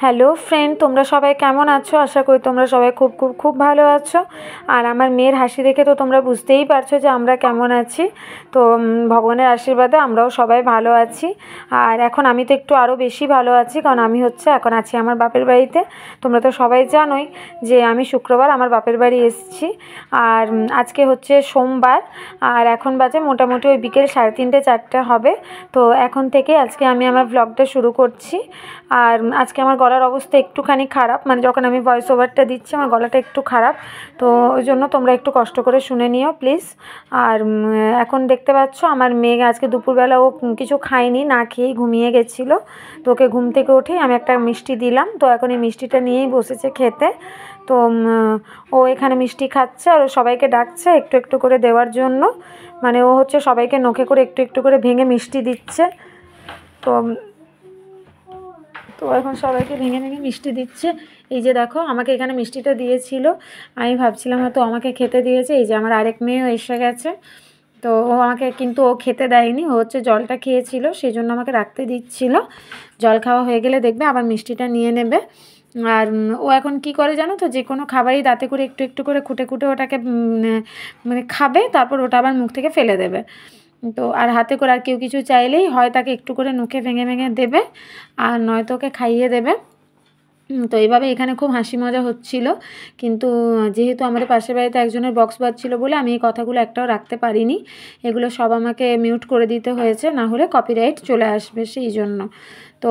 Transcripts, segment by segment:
Hello friend, তোমরা সবাই কেমন আছো? আশা করি তোমরা সবাই খুব খুব খুব ভালো আছো। আর আমার মেয়ের হাসি দেখে তো তোমরা বুঝতেই পারছো যে আমরা কেমন আছি। তো ভগবানের আশীর্বাদে আমরাও সবাই ভালো আছি। আর এখন আমি তো একটু আরও বেশি ভালো আছি, কারণ আমি এখন আছি আমার বাপের বাড়িতে। তোমরা তো সবাই জানোই যে আমি শুক্রবার আমার বাপের বাড়ি এসেছি। আর আজকে হচ্ছে সোমবার, আর এখন বাজে মোটামুটি ওই বিকেল 3:30 4টা হবে। তো এখন থেকে আজকে আমি আমার ভ্লগটা শুরু করছি। আর আজকে আমার গলার অবস্থা একটুখানি খারাপ, মানে যখন আমি ভয়েস ওভারটা দিচ্ছি আমার গলাটা একটু খারাপ, তো ওই জন্য তোমরা একটু কষ্ট করে শুনে নিও প্লিজ। আর এখন দেখতে পাচ্ছ আমার মেয়ে আজকে দুপুরবেলা ও কিছু খায়নি, না খেয়েই ঘুমিয়ে গেছিলো। তো ওকে ঘুম থেকে উঠেই আমি একটা মিষ্টি দিলাম, তো এখন এই মিষ্টিটা নিয়েই বসেছে খেতে। তো ও এখানে মিষ্টি খাচ্ছে আর ও সবাইকে ডাকছে একটু একটু করে দেওয়ার জন্য, মানে ও হচ্ছে সবাইকে নখে করে একটু একটু করে ভেঙে মিষ্টি দিচ্ছে। তো তো এখন সবাইকে ভেঙে ভেঙে মিষ্টি দিচ্ছে। এই যে দেখো আমাকে এখানে মিষ্টিটা দিয়েছিল, আমি ভাবছিলাম হয়তো আমাকে খেতে দিয়েছে। এই যে আমার আরেক মেয়েও এসে গেছে, তো ও আমাকে কিন্তু ও খেতে দেয়নি, ও হচ্ছে জলটা খেয়েছিল, সেই জন্য আমাকে রাখতে দিচ্ছিল। জল খাওয়া হয়ে গেলে দেখবে আবার মিষ্টিটা নিয়ে নেবে। আর ও এখন কি করে জানো তো, যে কোনো খাবারই দাঁতে করে একটু একটু করে খুঁটে খুঁটে ওটাকে মানে খাবে, তারপর ওটা আবার মুখ থেকে ফেলে দেবে। তো আর হাতে করে আর কেউ কিছু চাইলেই হয় তাকে একটু করে নুখে ভেঙে ভেঙে দেবে, আর নয়তো ওকে খাইয়ে দেবে। তো এইভাবে এখানে খুব হাসি মজা হচ্ছিল। কিন্তু যেহেতু আমাদের পাশের বাড়িতে একজনের বক্স বাজছিল বলে আমি এই কথাগুলো একটাও রাখতে পারিনি, এগুলো সব আমাকে মিউট করে দিতে হয়েছে, না হলে কপিরাইট চলে আসবে সেই জন্য। তো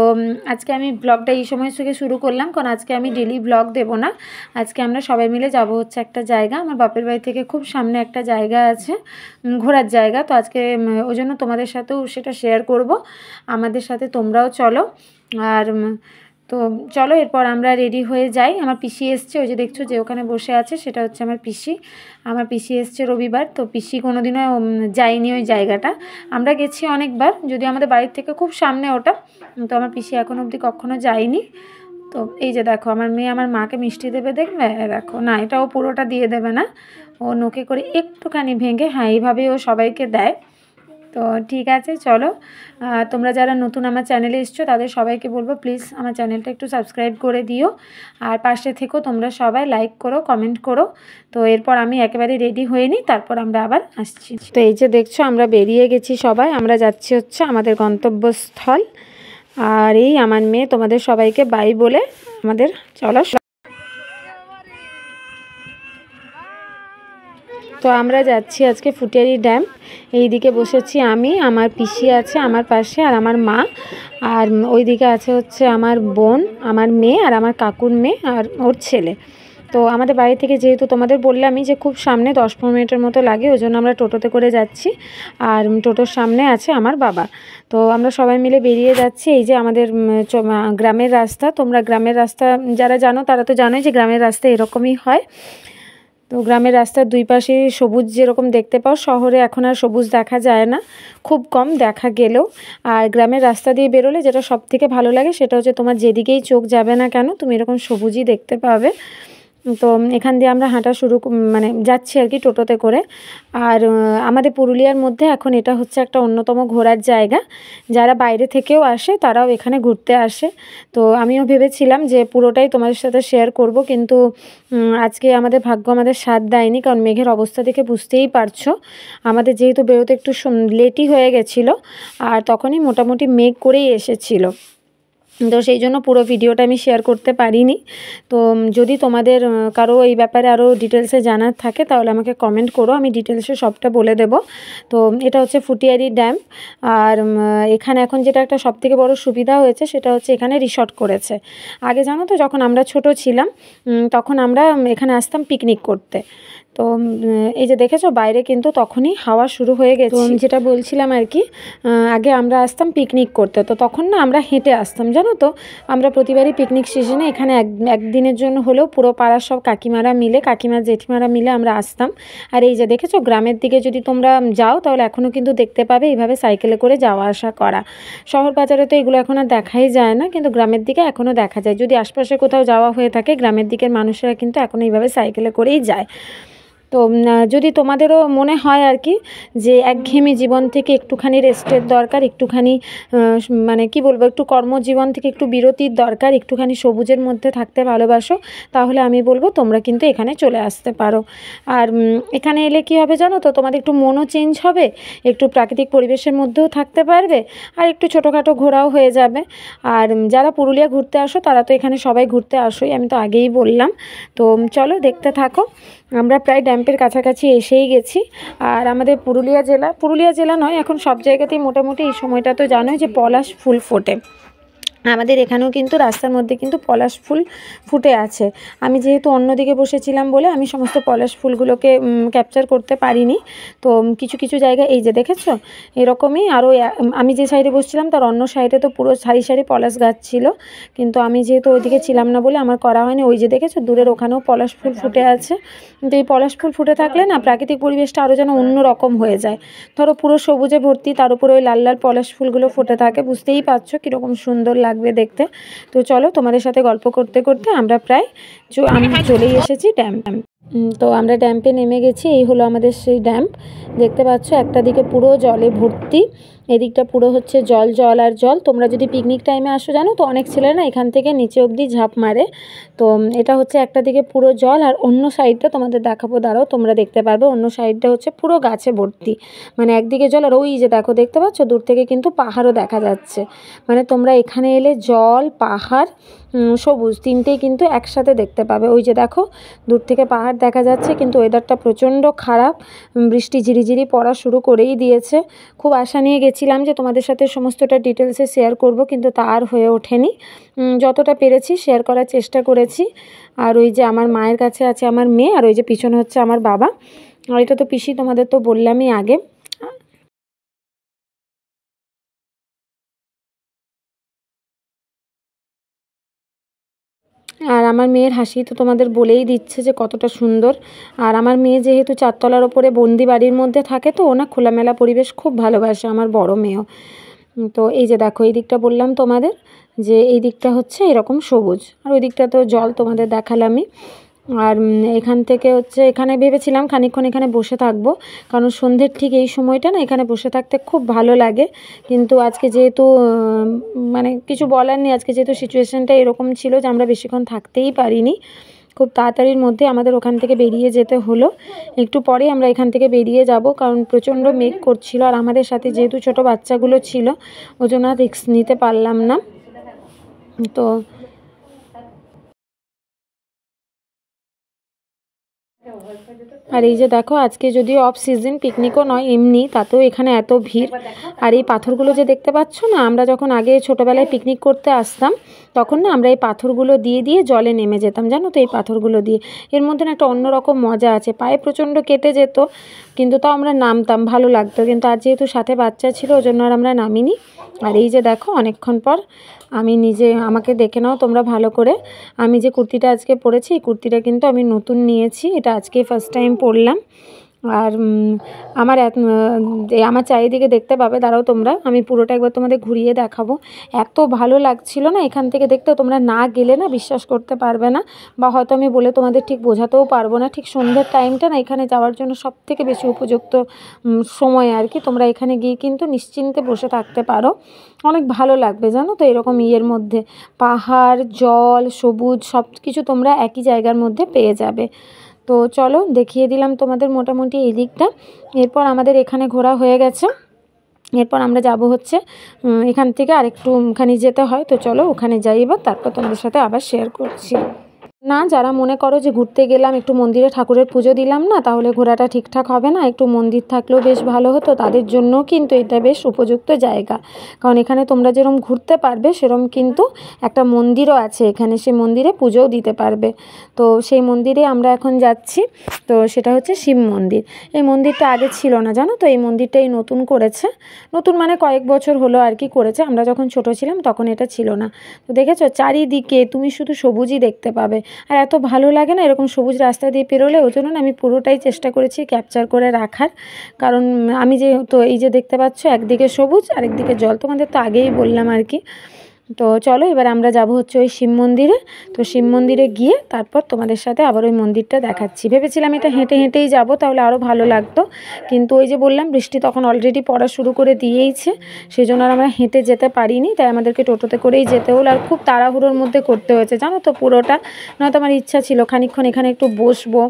আজকে আমি ব্লগটা এই সময় থেকে শুরু করলাম, কারণ আজকে আমি ডেলি ব্লগ দেবো না। আজকে আমরা সবাই মিলে যাব হচ্ছে একটা জায়গা, আমার বাপের বাড়ি থেকে খুব সামনে একটা জায়গা আছে, ঘোরার জায়গা। তো আজকে ওই জন্য তোমাদের সাথেও সেটা শেয়ার করব, আমাদের সাথে তোমরাও চলো। আর তো চলো এরপর আমরা রেডি হয়ে যাই। আমার পিসি এসছে, ওই যে দেখছো যে ওখানে বসে আছে, সেটা হচ্ছে আমার পিসি। আমার পিসি এসছে রবিবার, তো পিসি কোনোদিনও যায়নি ওই জায়গাটা। আমরা গেছি অনেকবার, যদিও আমাদের বাড়ির থেকে খুব সামনে ওটা, তো আমার পিসি এখনো অবধি কখনো যায়নি। তো এই যে দেখো আমার মেয়ে আমার মাকে মিষ্টি দেবে, দেখবে দেখো, না এটাও পুরোটা দিয়ে দেবে না, ও নোকে করে একটুখানি ভেঙে, হ্যাঁ এইভাবেই ও সবাইকে দেয়। তো ঠিক আছে চলো, তোমরা যারা নতুন আমার চ্যানেলে এসছো তাদের সবাইকে বলবো প্লিজ আমার চ্যানেলটা একটু সাবস্ক্রাইব করে দিও, আর পাশে থেকেও তোমরা সবাই লাইক করো, কমেন্ট করো। তো এরপর আমি একেবারে রেডি হয়ে নিই, তারপর আমরা আবার আসছি। তো এই যে দেখছো আমরা বেরিয়ে গেছি সবাই, আমরা যাচ্ছি হচ্ছে আমাদের গন্তব্যস্থল। আর এই আমার মেয়ে তোমাদের সবাইকে বাই বলে আমাদের চলো। তো আমরা যাচ্ছি আজকে ফুটিয়ারি ড্যাম। এই দিকে বসেছি আমি, আমার পিসি আছে আমার পাশে, আর আমার মা। আর ওই দিকে আছে হচ্ছে আমার বোন, আমার মেয়ে, আর আমার কাকুর মেয়ে, আর ওর ছেলে। তো আমাদের বাড়ি থেকে যেহেতু তোমাদের বললামই যে খুব সামনে, 10-15 মিনিটের মতো লাগে, ওই জন্য আমরা টোটোতে করে যাচ্ছি। আর টোটোর সামনে আছে আমার বাবা। তো আমরা সবাই মিলে বেরিয়ে যাচ্ছি। এই যে আমাদের গ্রামের রাস্তা, তোমরা গ্রামের রাস্তা যারা জানো তারা তো জানোই যে গ্রামের রাস্তা এরকমই হয়। তো গ্রামের রাস্তার দুই পাশে সবুজ যেরকম দেখতে পাও, শহরে এখন আর সবুজ দেখা যায় না, খুব কম দেখা গেলেও। আর গ্রামের রাস্তা দিয়ে বেরোলে যেটা সবথেকে ভালো লাগে সেটা হচ্ছে তোমার যেদিকেই চোখ যাবে না কেন তুমি এরকম সবুজই দেখতে পাবে। তো এখান দিয়ে আমরা হাঁটা মানে যাচ্ছি আর কি টোটোতে করে। আর আমাদের পুরুলিয়ার মধ্যে এখন এটা হচ্ছে একটা অন্যতম ঘোরার জায়গা, যারা বাইরে থেকেও আসে তারাও এখানে ঘুরতে আসে। তো আমিও ভেবেছিলাম যে পুরোটাই তোমাদের সাথে শেয়ার করব, কিন্তু আজকে আমাদের ভাগ্য আমাদের সাথ দেয়নি, কারণ মেঘের অবস্থা দেখে বুঝতেই পারছো আমাদের যেহেতু বেরোতে একটু লেটই হয়ে গেছিলো, আর তখনই মোটামুটি মেঘ করেই এসেছিলো। তো সেই জন্য পুরো ভিডিওটা আমি শেয়ার করতে পারিনি। তো যদি তোমাদের কারো এই ব্যাপারে আরও ডিটেলসে জানার থাকে তাহলে আমাকে কমেন্ট করো, আমি ডিটেলসে সবটা বলে দেব। তো এটা হচ্ছে ফুটিয়ারি ড্যাম। আর এখানে এখন যেটা একটা সবথেকে বড় সুবিধা হয়েছে সেটা হচ্ছে এখানে রিসর্ট করেছে। আগে জানো তো যখন আমরা ছোট ছিলাম তখন আমরা এখানে আসতাম পিকনিক করতে। তো এই যে দেখেছো বাইরে কিন্তু তখনই হাওয়া শুরু হয়ে গেছে। আমি যেটা বলছিলাম আর কি, আগে আমরা আসতাম পিকনিক করতে, তো তখন না আমরা হেঁটে আসতাম জানো তো। আমরা প্রতিবারই পিকনিক সিজনে এখানে একদিনের জন্য হলেও পুরো পাড়ার সব কাকিমারা মিলে, কাকিমা জেঠিমারা মিলে আমরা আসতাম। আর এই যে দেখেছো গ্রামের দিকে যদি তোমরা যাও তাহলে এখনও কিন্তু দেখতে পাবে এইভাবে সাইকেলে করে যাওয়া আসা করা। শহর বাজারে তো এগুলো এখন আর দেখাই যায় না, কিন্তু গ্রামের দিকে এখনও দেখা যায়। যদি আশপাশে কোথাও যাওয়া হয়ে থাকে গ্রামের দিকের মানুষেরা কিন্তু এখন এইভাবে সাইকেলে করেই যায়। তো যদি তোমাদেরও মনে হয় আর কি যে একঘেয়েমি জীবন থেকে একটুখানি রেস্টের দরকার, একটুখানি মানে কি বলবো, একটু কর্মজীবন থেকে একটু বিরতির দরকার, একটুখানি সবুজের মধ্যে থাকতে ভালোবাসো, তাহলে আমি বলবো তোমরা কিন্তু এখানে চলে আসতে পারো। আর এখানে এলে কি হবে জানো তো, তোমাদের একটু মনও চেঞ্জ হবে, একটু প্রাকৃতিক পরিবেশের মধ্যেও থাকতে পারবে, আর একটু ছোটোখাটো ঘোরাও হয়ে যাবে। আর যারা পুরুলিয়া ঘুরতে আসো তারা তো এখানে সবাই ঘুরতে আসোই, আমি তো আগেই বললাম। তো চলো দেখতে থাকো। আমরা প্রায় ড্যাম্পের কাছাকাছি এসেই গেছি। আর আমাদের পুরুলিয়া জেলা নয়, এখন সব জায়গাতেই মোটামুটি এই সময়টা তো জানোই যে পলাশ ফুল ফোটে। আমাদের এখানেও কিন্তু রাস্তার মধ্যে কিন্তু পলাশ ফুল ফুটে আছে। আমি যেহেতু অন্যদিকে বসেছিলাম বলে আমি সমস্ত পলাশ ফুলগুলোকে ক্যাপচার করতে পারিনি। তো কিছু কিছু জায়গায় এই যে দেখেছো এরকমই আরও আমি যে সাইডে বসছিলাম তার অন্য সাইডে তো পুরো সারি সারি পলাশ গাছ ছিল, কিন্তু আমি যেহেতু ওইদিকে ছিলাম না বলে আমার করা হয়নি। ওই যে দেখেছো দূরের ওখানেও পলাশ ফুল ফুটে আছে। কিন্তু এই পলাশ ফুল ফুটে থাকলে না প্রাকৃতিক পরিবেশটা আরও যেন অন্য রকম হয়ে যায়। ধরো পুরো সবুজে ভর্তি, তার উপরে ওই লাল লাল পলাশ ফুলগুলো ফুটে থাকে, বুঝতেই পারছো কীরকম সুন্দর লাগবে দেখতে। তো চলো তোমাদের সাথে গল্প করতে করতে আমরা প্রায় আমি চলেই এসেছি ড্যাম্প। তো আমরা ড্যাম্পে নেমে গেছি। এই হলো আমাদের সেই ড্যাম্প, দেখতে পাচ্ছ একটা দিকে পুরো জলে ভর্তি, এদিকটা পুরো হচ্ছে জল জল আর জল। তোমরা যদি পিকনিক টাইমে আসো জানো তো অনেক ছেলেরা না এখান থেকে নিচে অবধি ঝাঁপ মারে। তো এটা হচ্ছে একটা দিকে পুরো জল, আর অন্য সাইডটা তোমাদের দেখাবো, দাঁড়াও তোমরা দেখতে পারবে। অন্য সাইডটা হচ্ছে পুরো গাছে ভর্তি, মানে একদিকে জল আর ওই যে দেখো দেখতে পাচ্ছ দূর থেকে কিন্তু পাহাড়ও দেখা যাচ্ছে। মানে তোমরা এখানে এলে জল, পাহাড়, সবুজ তিনটেই কিন্তু একসাথে দেখতে পাবে। ওই যে দেখো দূর থেকে পাহাড় দেখা যাচ্ছে, কিন্তু ওয়েদারটা প্রচণ্ড খারাপ, বৃষ্টি ঝিরিঝিরি পড়া শুরু করেই দিয়েছে। খুব আশা নিয়ে গেছিলাম যে তোমাদের সাথে সমস্তটা ডিটেলসে শেয়ার করব, কিন্তু তা আর হয়ে ওঠেনি। যতটা পেরেছি শেয়ার করার চেষ্টা করেছি। আর ওই যে আমার মায়ের কাছে আছে আমার মেয়ে, আর ওই যে পিছনে হচ্ছে আমার বাবা, আর এটা তো পিসি তোমাদের তো বললামই আগে। আর আমার মেয়ের হাসি তো তোমাদের বলেই দিচ্ছে যে কতটা সুন্দর। আর আমার মেয়ে যেহেতু চারতলার ওপরে বন্দি বাড়ির মধ্যে থাকে, তো ওনা খোলামেলা পরিবেশ খুব ভালোবাসে, আমার বড় মেয়েও। তো এই যে দেখো এই দিকটা বললাম তোমাদের যে এই দিকটা হচ্ছে এরকম সবুজ, আর ওই দিকটা তো জল তোমাদের দেখালামই। আর এখান থেকে হচ্ছে এখানে ভেবেছিলাম খানিকক্ষণ এখানে বসে থাকবো, কারণ সন্ধ্যের ঠিক এই সময়টা না এখানে বসে থাকতে খুব ভালো লাগে। কিন্তু আজকে যেহেতু মানে কিছু বলার নেই, আজকে যেহেতু সিচুয়েশানটা এরকম ছিল যে আমরা বেশিক্ষণ থাকতেই পারিনি, খুব তাড়াতাড়ির মধ্যে আমাদের ওখান থেকে বেরিয়ে যেতে হলো। একটু পরেই আমরা এখান থেকে বেরিয়ে যাব, কারণ প্রচণ্ড মেঘ করছিল, আর আমাদের সাথে যেহেতু ছোট বাচ্চাগুলো ছিল ওই জন্য রিস্ক নিতে পারলাম না। তো আর এই যে দেখো আজকে যদিও অফ সিজন, পিকনিকও নয় এমনি, তাতেও এখানে এত ভিড়। আর এই পাথরগুলো যে দেখতে পাচ্ছ না, আমরা যখন আগে ছোটোবেলায় পিকনিক করতে আসতাম তখন না আমরা এই পাথরগুলো দিয়ে দিয়ে জলে নেমে যেতাম, জানো তো এই পাথরগুলো দিয়ে। এর মধ্যে না একটা অন্যরকম মজা আছে, পায়ে প্রচণ্ড কেটে যেত কিন্তু তাও আমরা নামতাম, ভালো লাগতো। কিন্তু আর যেহেতু সাথে বাচ্চা ছিল ওই জন্য আর আমরা নামিনি। আর এই যে দেখো অনেকক্ষণ পর আমি নিজে, আমাকে দেখে নাও তোমরা ভালো করে, আমি যে কুর্তিটা আজকে পরেছি এই কুর্তিটা কিন্তু আমি নতুন নিয়েছি, এটা আজকে ফার্স্ট টাইম পরলাম। আর আমার চারিদিকে দেখতে পাবে, দাঁড়াও তোমরা আমি পুরোটা একবার তোমাদের ঘুরিয়ে দেখাবো। এত ভালো লাগছিল না এখান থেকে দেখতে, তোমরা না গেলে না বিশ্বাস করতে পারবে না, বা হয়তো আমি বলে তোমাদের ঠিক বোঝাতেও পারবো না। ঠিক সন্ধ্যের টাইমটা না এখানে যাওয়ার জন্য সবথেকে বেশি উপযুক্ত সময় আর কি। তোমরা এখানে গিয়ে কিন্তু নিশ্চিন্তে বসে থাকতে পারো, অনেক ভালো লাগবে জানো তো। এরকম ইয়ের মধ্যে পাহাড়, জল, সবুজ সব কিছু তোমরা একই জায়গার মধ্যে পেয়ে যাবে। তো চলো দেখিয়ে দিলাম তোমাদের মোটামুটি এই দিকটা। এরপর আমাদের এখানে ঘোরা হয়ে গেছে, এরপর আমরা যাব হচ্ছে এখান থেকে আরেকটুখানি যেতে হয়। তো চলো ওখানে যাই, এবার তারপর তোমাদের সাথে আবার শেয়ার করছি। না, যারা মনে করো যে ঘুরতে গেলাম একটু মন্দিরে ঠাকুরের পুজো দিলাম না, তাহলে ঘোরাটা ঠিকঠাক হবে না, একটু মন্দির থাকলেও বেশ ভালো হতো, তাদের জন্যও কিন্তু এটা বেশ উপযুক্ত জায়গা। কারণ এখানে তোমরা যেরকম ঘুরতে পারবে সেরকম কিন্তু একটা মন্দিরও আছে এখানে, সেই মন্দিরে পুজোও দিতে পারবে। তো সেই মন্দিরে আমরা এখন যাচ্ছি। তো সেটা হচ্ছে শিব মন্দির। এই মন্দিরটা আগে ছিল না জানো তো, এই মন্দিরটাই নতুন করেছে, নতুন মানে কয়েক বছর হলো আর কি করেছে। আমরা যখন ছোট ছিলাম তখন এটা ছিল না। তো দেখেছো চারিদিকে তুমি শুধু সবুজই দেখতে পাবে, আর এত ভালো লাগে না এরকম সবুজ রাস্তা দিয়ে পেরোলে। ওই জন্য আমি পুরোটাই চেষ্টা করেছি ক্যাপচার করে রাখার, কারণ আমি যে তো এই যে দেখতে পাচ্ছ একদিকে সবুজ আরেকদিকে জল, তোমাদের তো আগেই বললাম আর কি। তো চলো এবার আমরা যাব হচ্ছে ওই শিব মন্দিরে। তো শিব মন্দিরে গিয়ে তারপর তোমাদের সাথে আবার ওই মন্দিরটা দেখাচ্ছি। ভেবেছিলাম এটা হেঁটে হেঁটেই যাব, তাহলে আরও ভালো লাগতো, কিন্তু ওই যে বললাম বৃষ্টি তখন অলরেডি পড়া শুরু করে দিয়েইছে, সেই জন্য আর আমরা হেঁটে যেতে পারিনি, তাই আমাদেরকে টোটোতে করেই যেতে হলো। আর খুব তাড়াহুড়োর মধ্যে করতে হয়েছে জানো তো পুরোটা, নয়তো আমার ইচ্ছা ছিল খানিকক্ষণ এখানে একটু বসবো,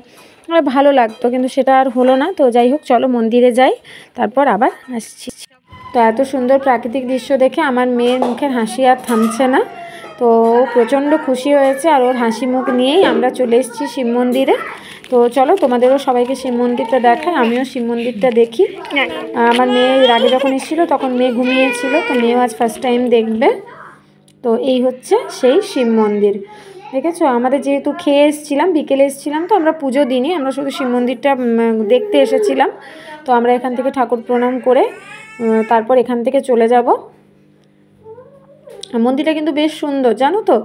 আর ভালো লাগতো, কিন্তু সেটা আর হলো না। তো যাই হোক চলো মন্দিরে যাই, তারপর আবার আসছি। তো এত সুন্দর প্রাকৃতিক দৃশ্য দেখে আমার মেয়ের মুখের হাসি আর থামছে না, তো ও প্রচণ্ড খুশি হয়েছে, আর ওর হাসি মুখ নিয়েই আমরা চলে এসেছি শিব মন্দিরে। তো চলো তোমাদেরও সবাইকে শিব মন্দিরটা দেখাই, আমিও শিব মন্দিরটা দেখি। আমার মেয়ে এর আগে যখন এসেছিলো তখন মেয়ে ঘুমিয়েছিল, তো মেয়েও আজ ফার্স্ট টাইম দেখবে। তো এই হচ্ছে সেই শিব মন্দির, দেখেছো? আমাদের যেহেতু খেয়ে এসেছিলাম, বিকেলে এসেছিলাম, তো আমরা পুজো দিইনি, আমরা শুধু শিব মন্দিরটা দেখতে এসেছিলাম। তো আমরা এখান থেকে ঠাকুর প্রণাম করে তারপর এখান থেকে চলে যাব। মন্দিরটা কিন্তু বেশ সুন্দর জানো তো,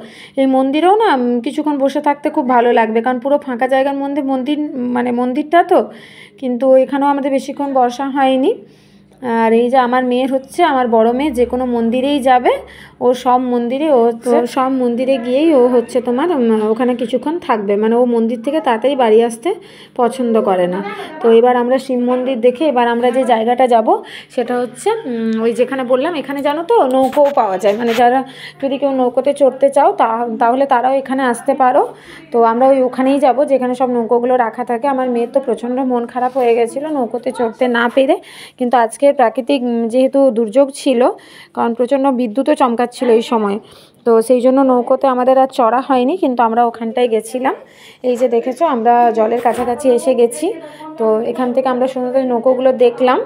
এই মন্দিরেও না কিছুক্ষণ বসে থাকতে খুব ভালো লাগবে, কারণ পুরো ফাঁকা জায়গার মধ্যে মন্দিরটা তো, কিন্তু এখানেও আমাদের বেশিক্ষণ বসা হয়নি। আর এই যে আমার মেয়ের হচ্ছে, আমার বড় মেয়ে যে কোনো মন্দিরেই যাবে, ও সব মন্দিরে ও হচ্ছে সব মন্দিরে গিয়েই ও হচ্ছে তোমার ওখানে কিছুক্ষণ থাকবে, মানে ও মন্দির থেকে তাড়াতাড়ি বাড়ি আসতে পছন্দ করে না। তো এবার আমরা শিব মন্দির দেখে এবার আমরা যে জায়গাটা যাব সেটা হচ্ছে ওই যেখানে বললাম, এখানে জানো তো নৌকোও পাওয়া যায়, মানে যারা যদি কেউ নৌকোতে চড়তে চাও তাহলে তারাও এখানে আসতে পারো। তো আমরা ওখানেই যাব যেখানে সব নৌকোগুলো রাখা থাকে। আমার মেয়ের তো প্রচণ্ড মন খারাপ হয়ে গেছিলো নৌকোতে চড়তে না পেরে, কিন্তু আজকে প্রাকৃতিক যেহেতু দুর্যোগ ছিল, কারণ প্রচণ্ড বিদ্যুৎও চমকাচ্ছিল এই সময়, তো সেই জন্য নৌকোতে আমাদের আর চড়া হয়নি, কিন্তু আমরা ওখানটায় গেছিলাম। এই যে দেখেছো আমরা জলের কাছাকাছি এসে গেছি, তো এখান থেকে আমরা সুন্দর নৌকোগুলো দেখলাম।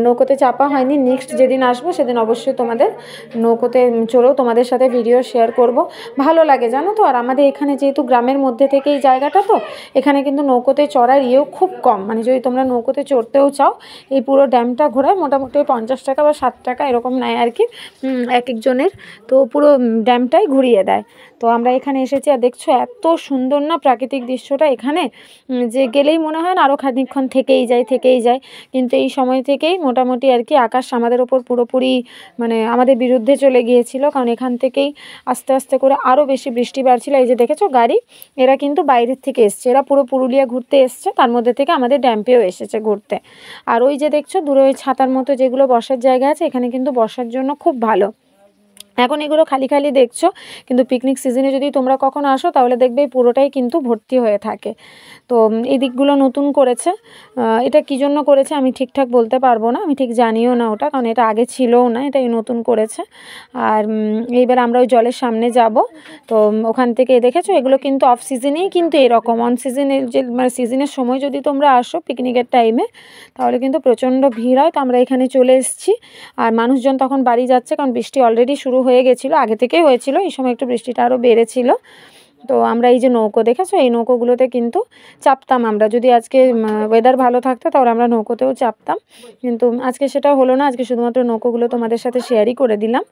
নৌকোতে চাপা হয়নি, নেক্সট যেদিন আসবো সেদিন অবশ্যই তোমাদের নৌকোতে চড়েও তোমাদের সাথে ভিডিও শেয়ার করব। ভালো লাগে জানো তো, আর আমাদের এখানে যেহেতু গ্রামের মধ্যে থেকে এই জায়গাটা, তো এখানে কিন্তু নৌকোতে চড়ার ইয়েও খুব কম, মানে যদি তোমরা নৌকোতে চড়তেও চাও এই পুরো ড্যামটা ঘোরায় মোটামুটি 50 টাকা বা 60 টাকা এরকম নেয় আর কি এক একজনের, তো পুরো ড্যামটাই ঘুরিয়ে দেয়। তো আমরা এখানে এসেছি, আর দেখছো এত সুন্দর না প্রাকৃতিক দৃশ্যটা এখানে, যে গেলেই মনে হয় না আরও খানিকক্ষণ থেকেই যায়, কিন্তু এই সময় থেকেই মোটামুটি আর কি আকাশ আমাদের ওপর পুরোপুরি মানে আমাদের বিরুদ্ধে চলে গিয়েছিল, কারণ এখান থেকেই আস্তে আস্তে করে আরও বেশি বৃষ্টি বাড়ছিল। এই যে দেখেছো গাড়ি, এরা কিন্তু বাইরের থেকে এসছে, এরা পুরো পুরুলিয়া ঘুরতে এসছে, তার মধ্যে থেকে আমাদের ড্যাম্পেও এসেছে ঘুরতে। আর ওই যে দেখছো দূরে ওই ছাতার মতো যেগুলো বসার জায়গা আছে, এখানে কিন্তু বসার জন্য খুব ভালো। এখন এগুলো খালি খালি দেখছো, কিন্তু পিকনিক সিজনে যদি তোমরা কখনো আসো তাহলে দেখবে পুরোটাই কিন্তু ভর্তি হয়ে থাকে। তো এই দিকগুলো নতুন করেছে, এটা কী জন্য করেছে আমি ঠিকঠাক বলতে পারবো না, আমি ঠিক জানিও না ওটা, কারণ এটা আগে ছিলও না, এটাই নতুন করেছে। আর এইবার আমরা ওই জলের সামনে যাব, তো ওখান থেকে দেখেছো এগুলো কিন্তু অফ সিজনেই কিন্তু এরকম, অন সিজনে যে মানে সিজনের সময় যদি তোমরা আসো পিকনিকের টাইমে তাহলে কিন্তু প্রচণ্ড ভিড় হয়। তো আমরা এখানে চলে এসেছি, আর মানুষজন তখন বাড়ি যাচ্ছে, কারণ বৃষ্টি অলরেডি শুরু হয়ে গেছিলো, আগে থেকেই হয়েছিল, এই সময় একটু বৃষ্টিটা আরও বেড়েছিল। তো আমরা এই যে নৌকো দেখেছো, এই নৌকোগুলোতে কিন্তু চাপতাম আমরা, যদি আজকে ওয়েদার ভালো থাকতো তাহলে আমরা নৌকোতেও চাপতাম, কিন্তু আজকে সেটা হলো না, আজকে শুধুমাত্র নৌকোগুলো তোমাদের সাথে শেয়ারই করে দিলাম।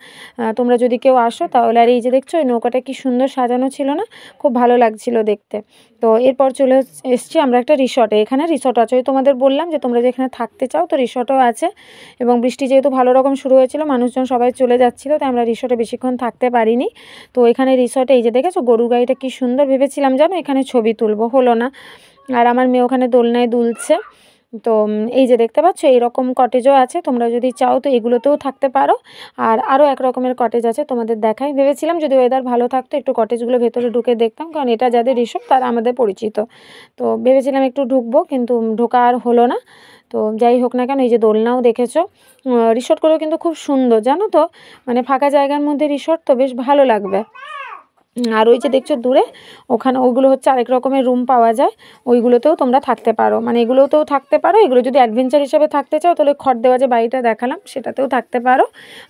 তোমরা যদি কেউ আসো তাহলে, আর এই যে দেখছো এই নৌকাটা কি সুন্দর সাজানো ছিল না, খুব ভালো লাগছিল দেখতে। তো এরপর চলে এসছি আমরা একটা রিসর্টে, এখানে রিসর্ট আছে, ওই তোমাদের বললাম যে তোমরা যেখানে থাকতে চাও তো রিসর্টও আছে, এবং বৃষ্টি যেহেতু ভালো রকম শুরু হয়েছিল মানুষজন সবাই চলে যাচ্ছিলো, তাই আমরা রিসর্টে বেশিক্ষণ থাকতে পারিনি। তো এখানে রিসর্টে এই যে দেখেছো গরুর গাড়িটা কি সুন্দর, ভেবেছিলাম জানো এখানে ছবি তুলবো, হলো না। আর আমার মেয়ে ওখানে দোলনায় দুলছে। তো এই যে দেখতে পাচ্ছ এইরকম কটেজও আছে, তোমরা যদি চাও তো এগুলোতেও থাকতে পারো। আর আরও এক রকমের কটেজ আছে তোমাদের দেখাই, ভেবেছিলাম যদি ওয়েদার ভালো থাকতো একটু কটেজগুলো ভেতরে ঢুকে দেখতাম, কারণ এটা যাদের রিসোর্ট তারা আমাদের পরিচিত, তো ভেবেছিলাম একটু ঢুকবো, কিন্তু ঢোকা আর হলো না। তো যাই হোক না কেন, এই যে দোলনাও দেখেছো, রিসোর্টগুলো কিন্তু খুব সুন্দর জানো তো, মানে ফাঁকা জায়গার মধ্যে রিসোর্ট তো বেশ ভালো লাগবে। আর ওই যে দেখছো দূরে ওখানে ওইগুলো হচ্ছে আরেক রকমের রুম পাওয়া যায়, ওইগুলোতেও তোমরা থাকতে পারো, মানে এগুলোতেও থাকতে পারো, এগুলো যদি অ্যাডভেঞ্চার হিসেবে থাকতে চাও তাহলে খড় দেওয়া যে বাড়িটা দেখালাম সেটাতেও থাকতে পারো,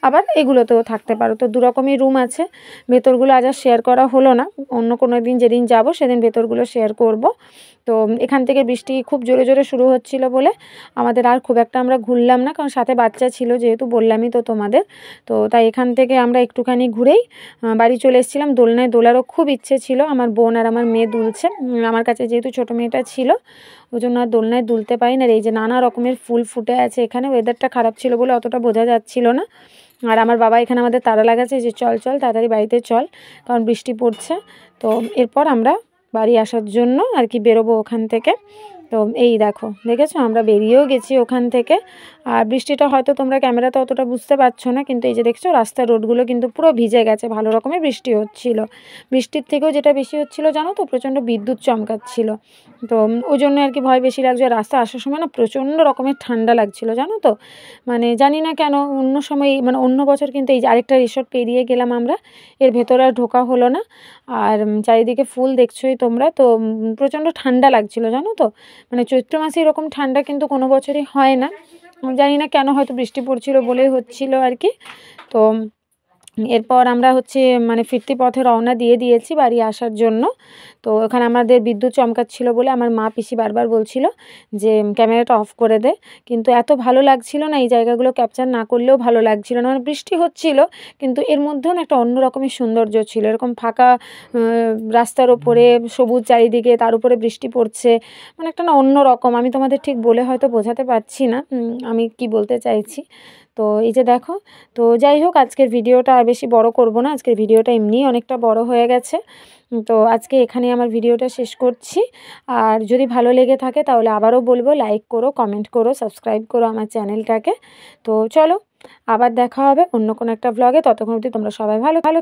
আবার এগুলোতেও থাকতে পারো। তো দুরকমই রুম আছে, ভেতরগুলো আজ আর শেয়ার করা হলো না, অন্য কোনো দিন যেদিন যাব সেদিন ভেতরগুলো শেয়ার করব। তো এখান থেকে বৃষ্টি খুব জোরে জোরে শুরু হচ্ছিল বলে আমাদের আর খুব একটা আমরা ঘুরলাম না, কারণ সাথে বাচ্চা ছিল যেহেতু, বললামই তো তোমাদের। তো তাই এখান থেকে আমরা একটুখানি ঘুরেই বাড়ি চলে এসেছিলাম। দোলনায় দোলারও খুব ইচ্ছে ছিল, আমার বোন আর আমার মেয়ে দুলছে, আমার কাছে যেহেতু ছোটো মেয়েটা ছিল ওই জন্য আর দোলনায় দুলতে পারি না। আর এই যে নানা রকমের ফুল ফুটে আছে এখানে, ওয়েদারটা খারাপ ছিল বলে অতটা বোঝা যাচ্ছিল না, আর আমার বাবা এখানে আমাদের তাড়া লাগাচ্ছে যে চল চল তাড়াতাড়ি বাড়িতে চল, কারণ বৃষ্টি পড়ছে। তো এরপর আমরা বাড়ি আসার জন্য আর কি বেরোবো ওখান থেকে। তো এই দেখো, দেখেছো আমরা বেরিয়েও গেছি ওখান থেকে। আর বৃষ্টিটা হয়তো তোমরা ক্যামেরাতে অতটা বুঝতে পারছো না, কিন্তু এই যে দেখছো রাস্তার রোডগুলো কিন্তু পুরো ভিজে গেছে, ভালো রকমের বৃষ্টি হচ্ছিল। বৃষ্টির থেকেও যেটা বেশি হচ্ছিল জানো তো, প্রচণ্ড বিদ্যুৎ চমকাচ্ছিল। তো ওই জন্য আর কি ভয় বেশি লাগছে। রাস্তা আসার সময় না প্রচণ্ড রকমের ঠান্ডা লাগছিল জানো তো, মানে জানি না কেন। অন্য সময় মানে অন্য বছর কিন্তু এই যে আরেকটা রিসর্ট পেরিয়ে গেলাম আমরা, এর ভেতরে আর ঢোকা হলো না। আর চারিদিকে ফুল দেখছোই তোমরা, তো প্রচণ্ড ঠান্ডা লাগছিল জানো তো। মানে চৈত্র মাসে এরকম ঠান্ডা কিন্তু কোনো বছরই হয় না, জানি না কেন, হয়তো বৃষ্টি পড়ছিল বলেই হচ্ছিল আর কি। তো এরপর আমরা হচ্ছে মানে ফিরতি পথে রওনা দিয়ে দিয়েছি বাড়ি আসার জন্য। তো ওখানে আমাদের বিদ্যুৎ চমকাচ্ছিল বলে আমার মা পিসি বারবার বলছিল যে ক্যামেরাটা অফ করে দে, কিন্তু এত ভালো লাগছিল না, এই জায়গাগুলো ক্যাপচার না করলেও ভালো লাগছিল না। মানে বৃষ্টি হচ্ছিল কিন্তু এর মধ্যেও না একটা অন্য রকমের সৌন্দর্য ছিল, এরকম ফাঁকা রাস্তার ওপরে সবুজ চারিদিকে, তার উপরে বৃষ্টি পড়ছে, মানে একটা না অন্য রকম। আমি তোমাদের ঠিক বলে হয়তো বোঝাতে পারছি না আমি কি বলতে চাইছি। তো এই যে দেখো, তো যাই হোক আজকের ভিডিওটা আর বেশি বড় করব না, আজকের ভিডিওটা এমনিই অনেকটা বড় হয়ে গেছে। তো আজকে এখানেই আমার ভিডিওটা শেষ করছি। আর যদি ভালো লেগে থাকে তাহলে আবারও বলবো লাইক করো, কমেন্ট করো, সাবস্ক্রাইব করো আমার চ্যানেলটাকে। তো চলো আবার দেখা হবে অন্য কোনো একটা ভ্লগে, ততক্ষণ অবধি তোমরা সবাই ভালো ভালো